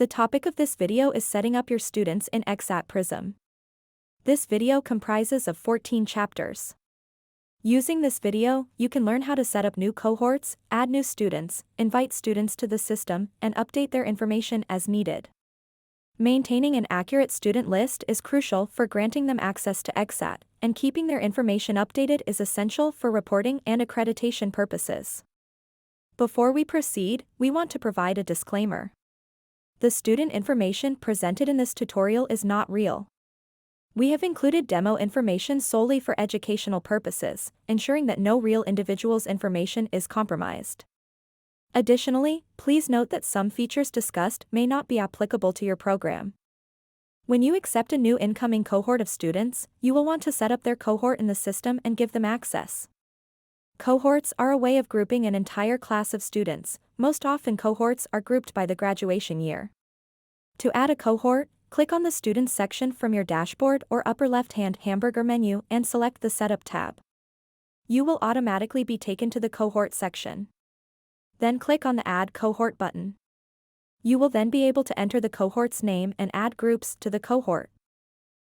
The topic of this video is setting up your students in Exxat Prism. This video comprises of 14 chapters. Using this video, you can learn how to set up new cohorts, add new students, invite students to the system, and update their information as needed. Maintaining an accurate student list is crucial for granting them access to Exxat, and keeping their information updated is essential for reporting and accreditation purposes. Before we proceed, we want to provide a disclaimer. The student information presented in this tutorial is not real. We have included demo information solely for educational purposes, ensuring that no real individual's information is compromised. Additionally, please note that some features discussed may not be applicable to your program. When you accept a new incoming cohort of students, you will want to set up their cohort in the system and give them access. Cohorts are a way of grouping an entire class of students. Most often cohorts are grouped by the graduation year. To add a cohort, click on the Students section from your dashboard or upper left-hand hamburger menu and select the Setup tab. You will automatically be taken to the Cohort section. Then click on the Add Cohort button. You will then be able to enter the cohort's name and add groups to the cohort.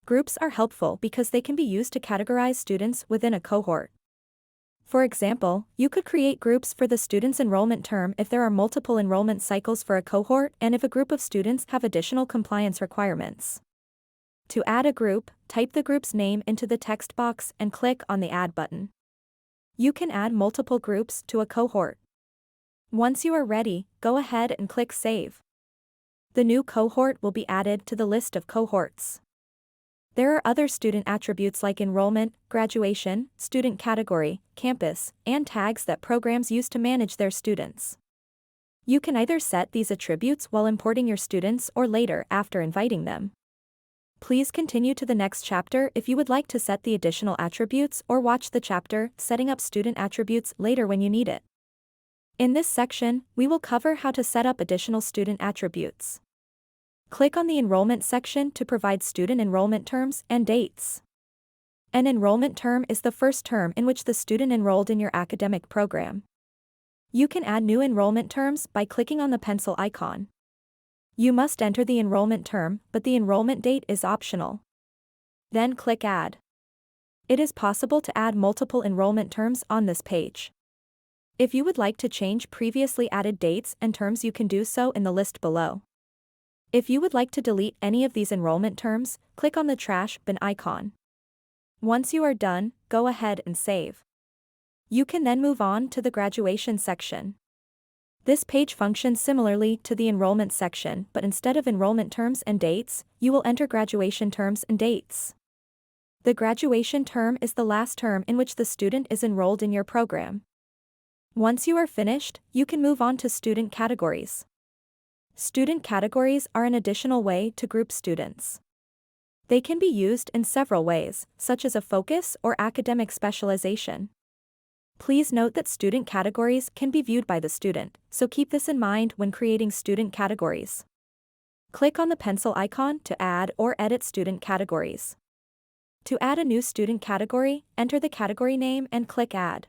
Groups are helpful because they can be used to categorize students within a cohort. For example, you could create groups for the student's enrollment term if there are multiple enrollment cycles for a cohort and if a group of students have additional compliance requirements. To add a group, type the group's name into the text box and click on the Add button. You can add multiple groups to a cohort. Once you are ready, go ahead and click Save. The new cohort will be added to the list of cohorts. There are other student attributes like enrollment, graduation, student category, campus, and tags that programs use to manage their students. You can either set these attributes while importing your students or later after inviting them. Please continue to the next chapter if you would like to set the additional attributes or watch the chapter, Setting Up Student Attributes later when you need it. In this section, we will cover how to set up additional student attributes. Click on the Enrollment section to provide student enrollment terms and dates. An enrollment term is the first term in which the student enrolled in your academic program. You can add new enrollment terms by clicking on the pencil icon. You must enter the enrollment term, but the enrollment date is optional. Then click Add. It is possible to add multiple enrollment terms on this page. If you would like to change previously added dates and terms, you can do so in the list below. If you would like to delete any of these enrollment terms, click on the trash bin icon. Once you are done, go ahead and save. You can then move on to the graduation section. This page functions similarly to the enrollment section, but instead of enrollment terms and dates, you will enter graduation terms and dates. The graduation term is the last term in which the student is enrolled in your program. Once you are finished, you can move on to student categories. Student categories are an additional way to group students. They can be used in several ways, such as a focus or academic specialization. Please note that student categories can be viewed by the student, so keep this in mind when creating student categories. Click on the pencil icon to add or edit student categories. To add a new student category, enter the category name and click Add.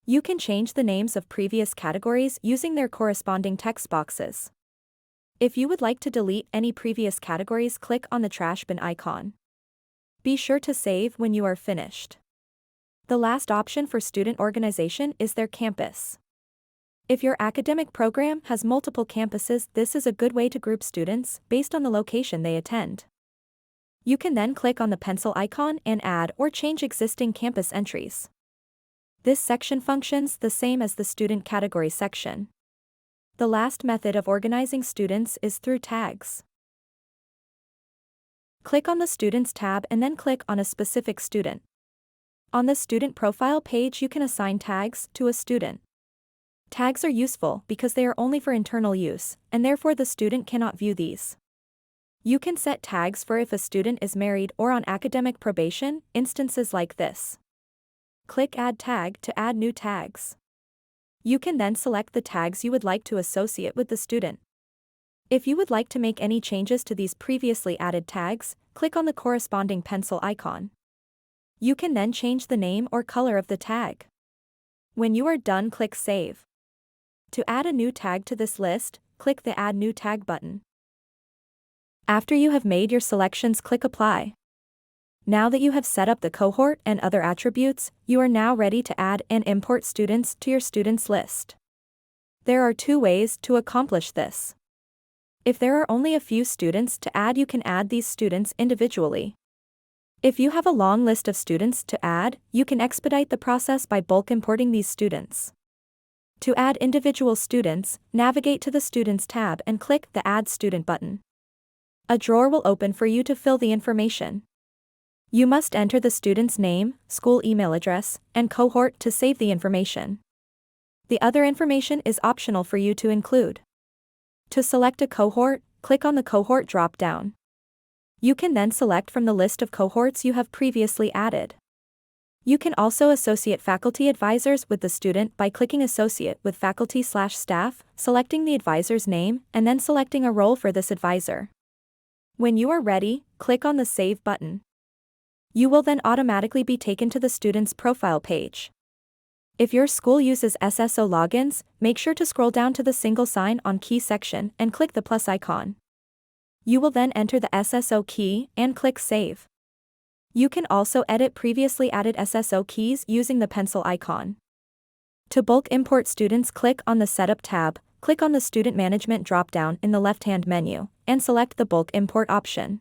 You can change the names of previous categories using their corresponding text boxes. If you would like to delete any previous categories, click on the trash bin icon. Be sure to save when you are finished. The last option for student organization is their campus. If your academic program has multiple campuses, this is a good way to group students based on the location they attend. You can then click on the pencil icon and add or change existing campus entries. This section functions the same as the student category section. The last method of organizing students is through tags. Click on the Students tab and then click on a specific student. On the student profile page, you can assign tags to a student. Tags are useful because they are only for internal use, and therefore the student cannot view these. You can set tags for if a student is married or on academic probation, instances like this. Click Add Tag to add new tags. You can then select the tags you would like to associate with the student. If you would like to make any changes to these previously added tags, click on the corresponding pencil icon. You can then change the name or color of the tag. When you are done, click Save. To add a new tag to this list, click the Add New Tag button. After you have made your selections, click Apply. Now that you have set up the cohort and other attributes, you are now ready to add and import students to your students list. There are two ways to accomplish this. If there are only a few students to add, you can add these students individually. If you have a long list of students to add, you can expedite the process by bulk importing these students. To add individual students, navigate to the Students tab and click the Add Student button. A drawer will open for you to fill the information. You must enter the student's name, school email address, and cohort to save the information. The other information is optional for you to include. To select a cohort, click on the Cohort drop-down. You can then select from the list of cohorts you have previously added. You can also associate faculty advisors with the student by clicking Associate with Faculty/Staff, selecting the advisor's name, and then selecting a role for this advisor. When you are ready, click on the Save button. You will then automatically be taken to the student's profile page. If your school uses SSO logins, make sure to scroll down to the single sign-on key section and click the plus icon. You will then enter the SSO key and click Save. You can also edit previously added SSO keys using the pencil icon. To bulk import students, click on the Setup tab, click on the Student Management drop-down in the left-hand menu, and select the Bulk Import option.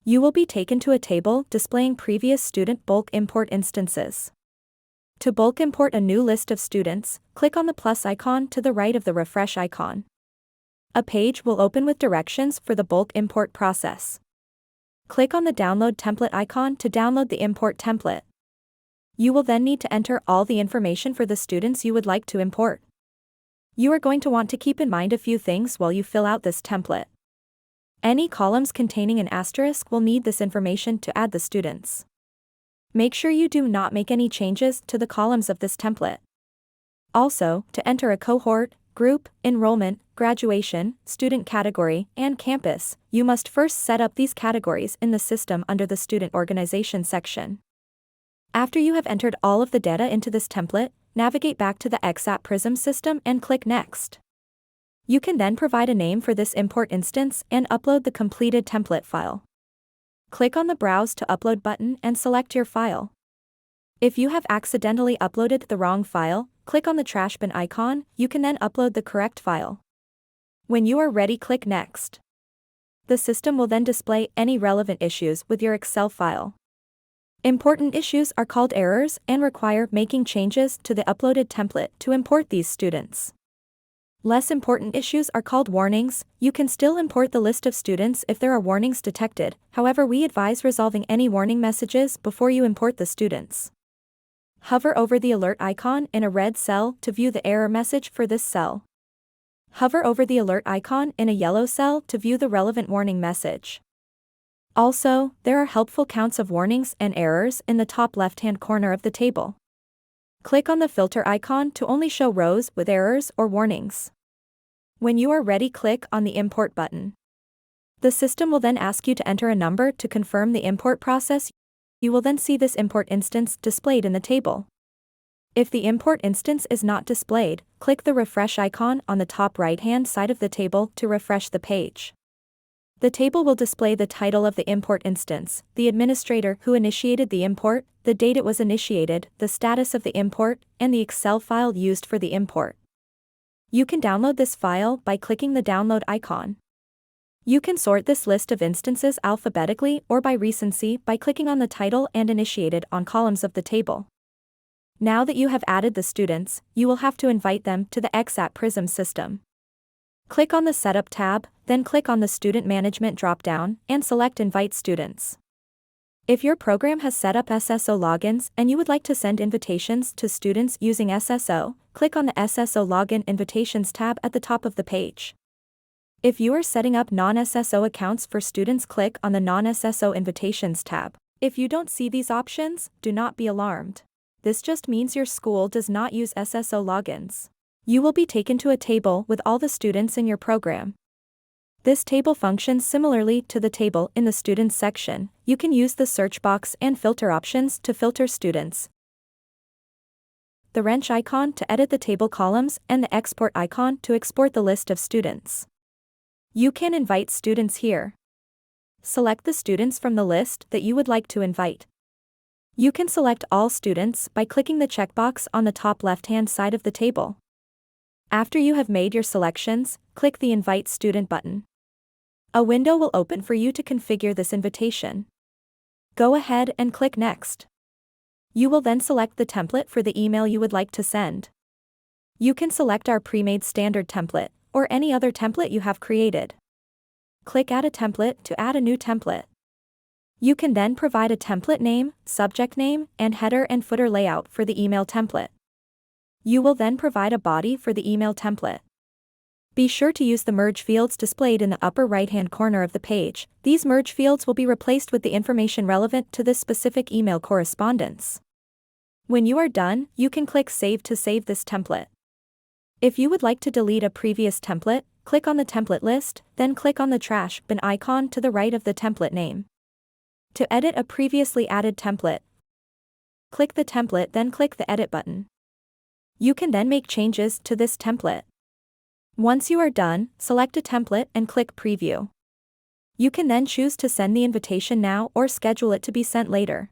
You will be taken to a table displaying previous student bulk import instances. To bulk import a new list of students, click on the plus icon to the right of the refresh icon. A page will open with directions for the bulk import process. Click on the Download Template icon to download the import template. You will then need to enter all the information for the students you would like to import. You are going to want to keep in mind a few things while you fill out this template. Any columns containing an asterisk will need this information to add the students. Make sure you do not make any changes to the columns of this template. Also, to enter a cohort, group, enrollment, graduation, student category, and campus, you must first set up these categories in the system under the Student Organization section. After you have entered all of the data into this template, navigate back to the Exxat Prism system and click Next. You can then provide a name for this import instance and upload the completed template file. Click on the Browse to Upload button and select your file. If you have accidentally uploaded the wrong file, click on the trash bin icon. You can then upload the correct file. When you are ready, click Next. The system will then display any relevant issues with your Excel file. Important issues are called errors and require making changes to the uploaded template to import these students. Less important issues are called warnings. You can still import the list of students if there are warnings detected, however, we advise resolving any warning messages before you import the students. Hover over the alert icon in a red cell to view the error message for this cell. Hover over the alert icon in a yellow cell to view the relevant warning message. Also, there are helpful counts of warnings and errors in the top left-hand corner of the table. Click on the filter icon to only show rows with errors or warnings. When you are ready, click on the Import button. The system will then ask you to enter a number to confirm the import process. You will then see this import instance displayed in the table. If the import instance is not displayed, click the refresh icon on the top right-hand side of the table to refresh the page. The table will display the title of the import instance, the administrator who initiated the import, the date it was initiated, the status of the import, and the Excel file used for the import. You can download this file by clicking the download icon. You can sort this list of instances alphabetically or by recency by clicking on the title and initiated on columns of the table. Now that you have added the students, you will have to invite them to the Exxat Prism system. Click on the Setup tab, then click on the Student Management drop-down and select Invite Students. If your program has set up SSO logins and you would like to send invitations to students using SSO, click on the SSO Login Invitations tab at the top of the page. If you are setting up non-SSO accounts for students, click on the Non-SSO Invitations tab. If you don't see these options, do not be alarmed. This just means your school does not use SSO logins. You will be taken to a table with all the students in your program. This table functions similarly to the table in the Students section. You can use the search box and filter options to filter students, the wrench icon to edit the table columns, and the export icon to export the list of students. You can invite students here. Select the students from the list that you would like to invite. You can select all students by clicking the checkbox on the top left-hand side of the table. After you have made your selections, click the Invite Student button. A window will open for you to configure this invitation. Go ahead and click Next. You will then select the template for the email you would like to send. You can select our pre-made standard template, or any other template you have created. Click Add a Template to add a new template. You can then provide a template name, subject name, and header and footer layout for the email template. You will then provide a body for the email template. Be sure to use the merge fields displayed in the upper right-hand corner of the page. These merge fields will be replaced with the information relevant to this specific email correspondence. When you are done, you can click Save to save this template. If you would like to delete a previous template, click on the template list, then click on the trash bin icon to the right of the template name. To edit a previously added template, click the template, then click the Edit button. You can then make changes to this template. Once you are done, select a template and click Preview. You can then choose to send the invitation now or schedule it to be sent later.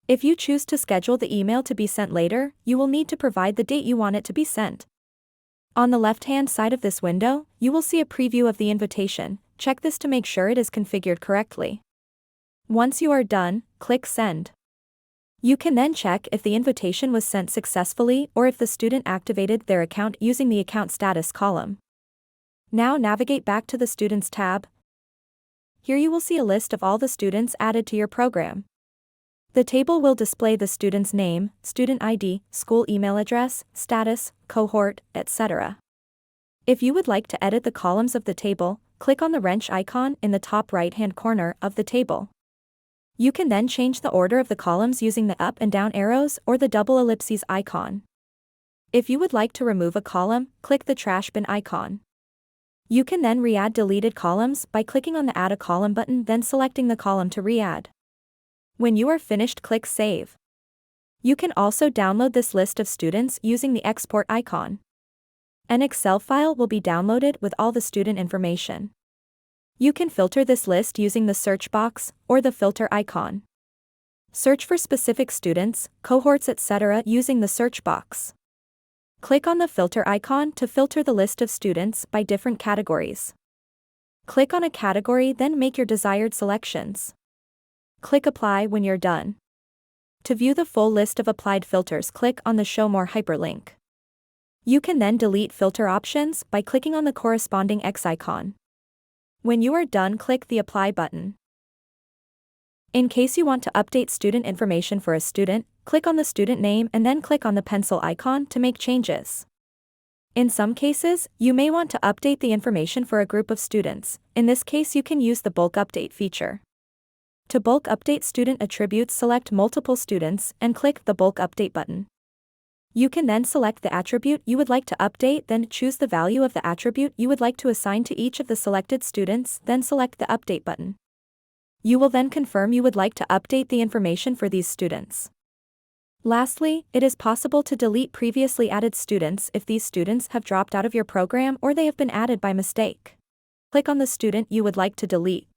If you choose to schedule the email to be sent later, you will need to provide the date you want it to be sent. On the left-hand side of this window, you will see a preview of the invitation. Check this to make sure it is configured correctly. Once you are done, click Send. You can then check if the invitation was sent successfully or if the student activated their account using the Account Status column. Now navigate back to the Students tab. Here you will see a list of all the students added to your program. The table will display the student's name, student ID, school email address, status, cohort, etc. If you would like to edit the columns of the table, click on the wrench icon in the top right-hand corner of the table. You can then change the order of the columns using the up and down arrows or the double ellipses icon. If you would like to remove a column, click the trash bin icon. You can then re-add deleted columns by clicking on the Add a Column button, then selecting the column to re-add. When you are finished, click Save. You can also download this list of students using the export icon. An Excel file will be downloaded with all the student information. You can filter this list using the search box or the filter icon. Search for specific students, cohorts, etc. using the search box. Click on the filter icon to filter the list of students by different categories. Click on a category, then make your desired selections. Click Apply when you're done. To view the full list of applied filters, click on the Show More hyperlink. You can then delete filter options by clicking on the corresponding X icon. When you are done, click the Apply button. In case you want to update student information for a student, click on the student name and then click on the pencil icon to make changes. In some cases, you may want to update the information for a group of students. In this case, you can use the bulk update feature. To bulk update student attributes, select multiple students and click the Bulk Update button. You can then select the attribute you would like to update, then choose the value of the attribute you would like to assign to each of the selected students, then select the Update button. You will then confirm you would like to update the information for these students. Lastly, it is possible to delete previously added students if these students have dropped out of your program or they have been added by mistake. Click on the student you would like to delete.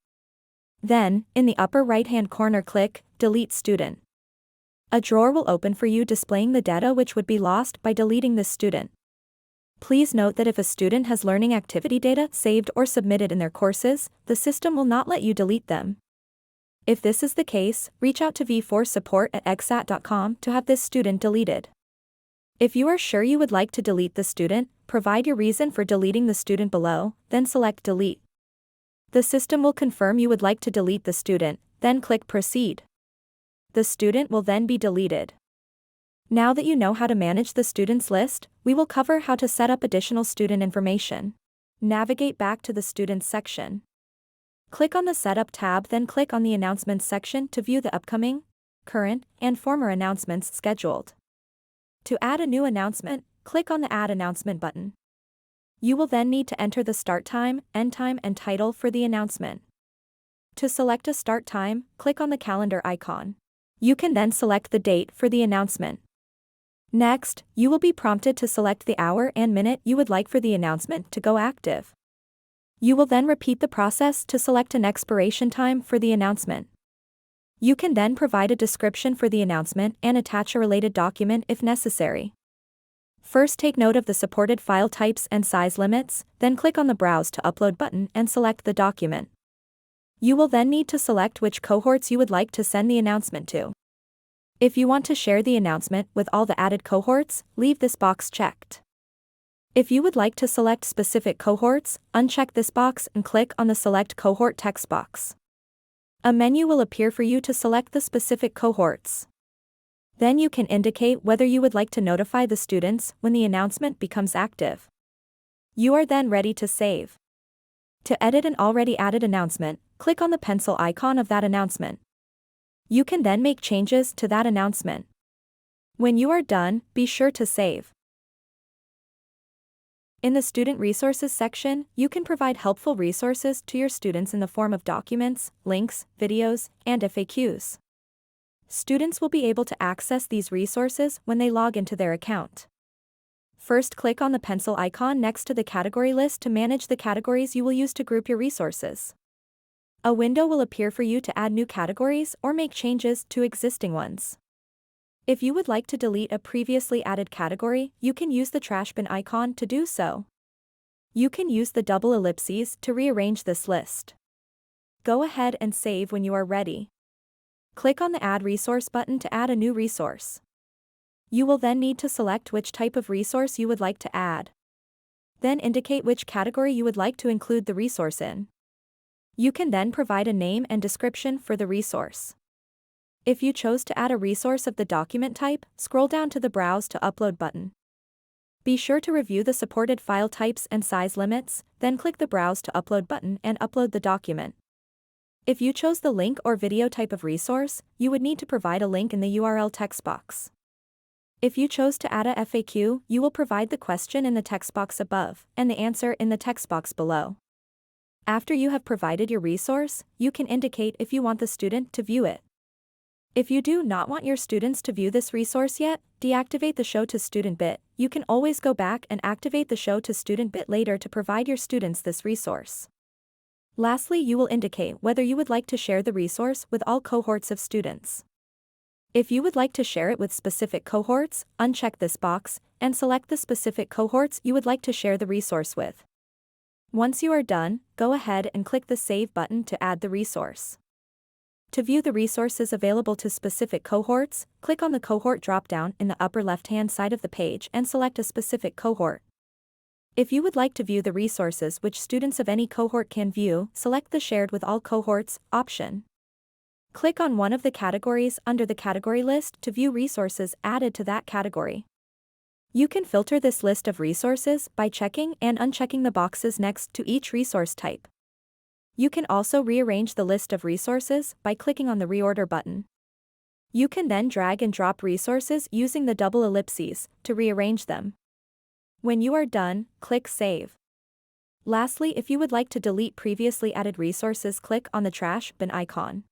Then, in the upper right-hand corner, click Delete Student. A drawer will open for you displaying the data which would be lost by deleting this student. Please note that if a student has learning activity data saved or submitted in their courses, the system will not let you delete them. If this is the case, reach out to v4support@exxat.com to have this student deleted. If you are sure you would like to delete the student, provide your reason for deleting the student below, then select Delete. The system will confirm you would like to delete the student, then click Proceed. The student will then be deleted. Now that you know how to manage the students list, we will cover how to set up additional student information. Navigate back to the Students section. Click on the Setup tab, then click on the Announcements section to view the upcoming, current, and former announcements scheduled. To add a new announcement, click on the Add Announcement button. You will then need to enter the start time, end time, and title for the announcement. To select a start time, click on the calendar icon. You can then select the date for the announcement. Next, you will be prompted to select the hour and minute you would like for the announcement to go active. You will then repeat the process to select an expiration time for the announcement. You can then provide a description for the announcement and attach a related document if necessary. First, take note of the supported file types and size limits, then click on the Browse to Upload button and select the document. You will then need to select which cohorts you would like to send the announcement to. If you want to share the announcement with all the added cohorts, leave this box checked. If you would like to select specific cohorts, uncheck this box and click on the Select Cohort text box. A menu will appear for you to select the specific cohorts. Then you can indicate whether you would like to notify the students when the announcement becomes active. You are then ready to save. To edit an already added announcement, click on the pencil icon of that announcement. You can then make changes to that announcement. When you are done, be sure to save. In the Student Resources section, you can provide helpful resources to your students in the form of documents, links, videos, and FAQs. Students will be able to access these resources when they log into their account. First, click on the pencil icon next to the category list to manage the categories you will use to group your resources. A window will appear for you to add new categories or make changes to existing ones. If you would like to delete a previously added category, you can use the trash bin icon to do so. You can use the double ellipses to rearrange this list. Go ahead and save when you are ready. Click on the Add Resource button to add a new resource. You will then need to select which type of resource you would like to add. Then indicate which category you would like to include the resource in. You can then provide a name and description for the resource. If you chose to add a resource of the document type, scroll down to the Browse to Upload button. Be sure to review the supported file types and size limits, then click the Browse to Upload button and upload the document. If you chose the link or video type of resource, you would need to provide a link in the URL text box. If you chose to add a FAQ, you will provide the question in the text box above, and the answer in the text box below. After you have provided your resource, you can indicate if you want the student to view it. If you do not want your students to view this resource yet, deactivate the Show to Student bit. You can always go back and activate the Show to Student bit later to provide your students this resource. Lastly, you will indicate whether you would like to share the resource with all cohorts of students. If you would like to share it with specific cohorts, uncheck this box, and select the specific cohorts you would like to share the resource with. Once you are done, go ahead and click the Save button to add the resource. To view the resources available to specific cohorts, click on the Cohort drop-down in the upper left-hand side of the page and select a specific cohort. If you would like to view the resources which students of any cohort can view, select the Shared with All Cohorts option. Click on one of the categories under the category list to view resources added to that category. You can filter this list of resources by checking and unchecking the boxes next to each resource type. You can also rearrange the list of resources by clicking on the Reorder button. You can then drag and drop resources using the double ellipses to rearrange them. When you are done, click Save. Lastly, if you would like to delete previously added resources, click on the trash bin icon.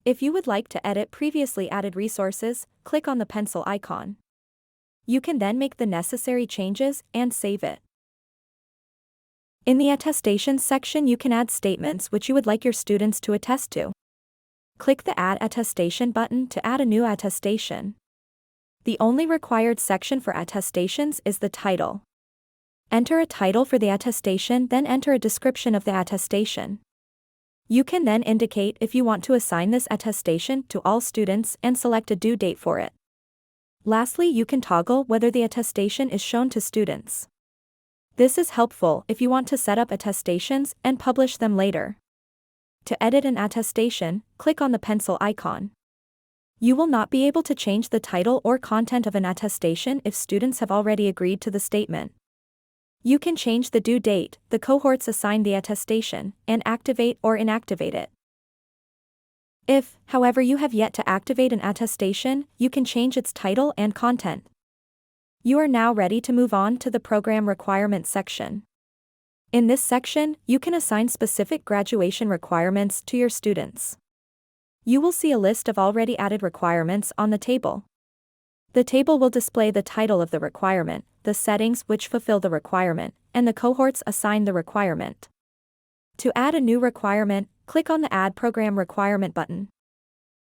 If you would like to edit previously added resources, click on the pencil icon. You can then make the necessary changes and save it. In the Attestations section, you can add statements which you would like your students to attest to. Click the Add Attestation button to add a new attestation. The only required section for attestations is the title. Enter a title for the attestation, then enter a description of the attestation. You can then indicate if you want to assign this attestation to all students and select a due date for it. Lastly, you can toggle whether the attestation is shown to students. This is helpful if you want to set up attestations and publish them later. To edit an attestation, click on the pencil icon. You will not be able to change the title or content of an attestation if students have already agreed to the statement. You can change the due date, the cohorts assigned the attestation, and activate or inactivate it. If, however, you have yet to activate an attestation, you can change its title and content. You are now ready to move on to the Program Requirements section. In this section, you can assign specific graduation requirements to your students. You will see a list of already added requirements on the table. The table will display the title of the requirement, the settings which fulfill the requirement, and the cohorts assigned the requirement. To add a new requirement, click on the Add Program Requirement button.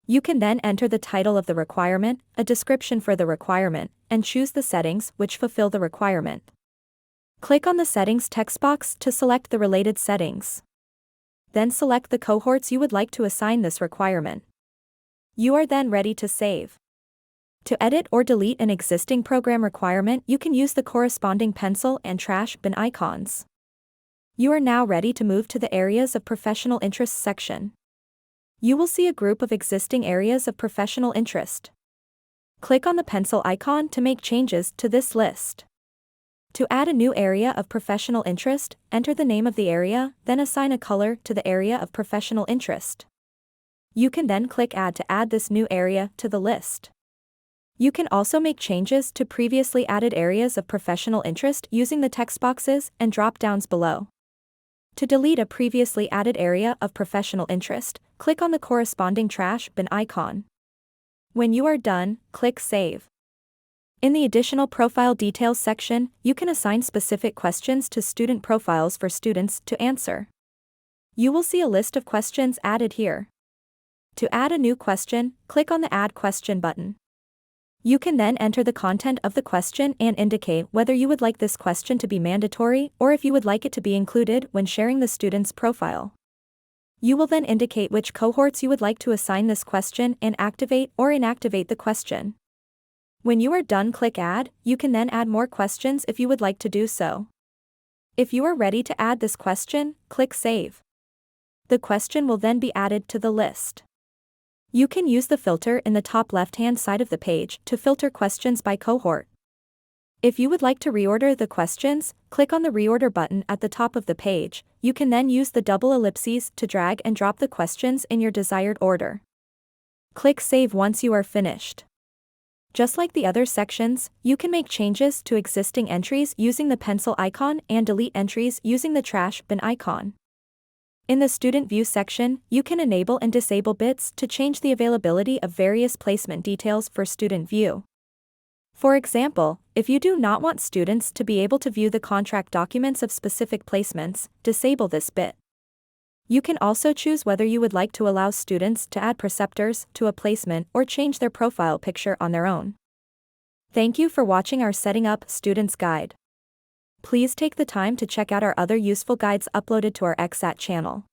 You can then enter the title of the requirement, a description for the requirement, and choose the settings which fulfill the requirement. Click on the Settings text box to select the related settings. Then select the cohorts you would like to assign this requirement. You are then ready to save. To edit or delete an existing program requirement, you can use the corresponding pencil and trash bin icons. You are now ready to move to the Areas of Professional Interest section. You will see a group of existing areas of professional interest. Click on the pencil icon to make changes to this list. To add a new area of professional interest, enter the name of the area, then assign a color to the area of professional interest. You can then click Add to add this new area to the list. You can also make changes to previously added areas of professional interest using the text boxes and drop-downs below. To delete a previously added area of professional interest, click on the corresponding trash bin icon. When you are done, click Save. In the Additional Profile Details section, you can assign specific questions to student profiles for students to answer. You will see a list of questions added here. To add a new question, click on the Add Question button. You can then enter the content of the question and indicate whether you would like this question to be mandatory or if you would like it to be included when sharing the student's profile. You will then indicate which cohorts you would like to assign this question and activate or inactivate the question. When you are done, click Add. You can then add more questions if you would like to do so. If you are ready to add this question, click Save. The question will then be added to the list. You can use the filter in the top left-hand side of the page to filter questions by cohort. If you would like to reorder the questions, click on the Reorder button at the top of the page. You can then use the double ellipses to drag and drop the questions in your desired order. Click Save once you are finished. Just like the other sections, you can make changes to existing entries using the pencil icon and delete entries using the trash bin icon. In the Student View section, you can enable and disable bits to change the availability of various placement details for Student View. For example, if you do not want students to be able to view the contract documents of specific placements, disable this bit. You can also choose whether you would like to allow students to add preceptors to a placement or change their profile picture on their own. Thank you for watching our Setting Up Students Guide. Please take the time to check out our other useful guides uploaded to our Exxat channel.